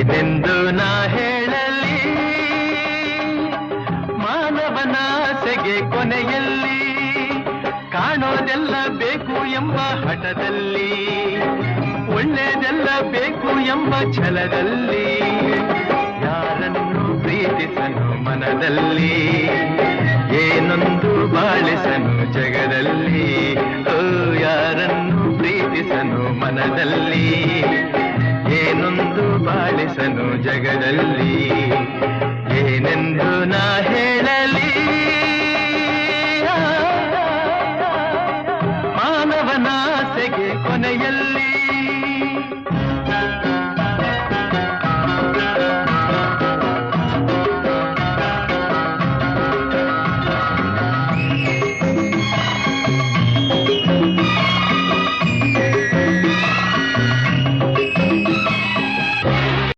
ಏನೆಂದು ನಾ ಹೇಳಲಿ ಮಾನವನಾಸೆಗೆ ಕೊನೆಯಲ್ಲಿ ಕಾಣೋದೆಲ್ಲ ಬೇಕು ಎಂಬ ಹಠದಲ್ಲಿ ಒಳ್ಳೆಯದೆಲ್ಲ ಬೇಕು ಎಂಬ ಛಲದಲ್ಲಿ ಯಾರನ್ನು ಪ್ರೀತಿಸನು ಮನದಲ್ಲಿ ಏನೊಂದು ಬಾಳಿಸನು ಜಗದಲ್ಲಿ ಓ ಯಾರನ್ನು ಪ್ರೀತಿಸನು ಮನದಲ್ಲಿ ಏನೊಂದು ಬಾಳಿಸನು ಜಗದಲ್ಲಿ ಏನೆಂದು ನಾ ಹೇಳಲಿ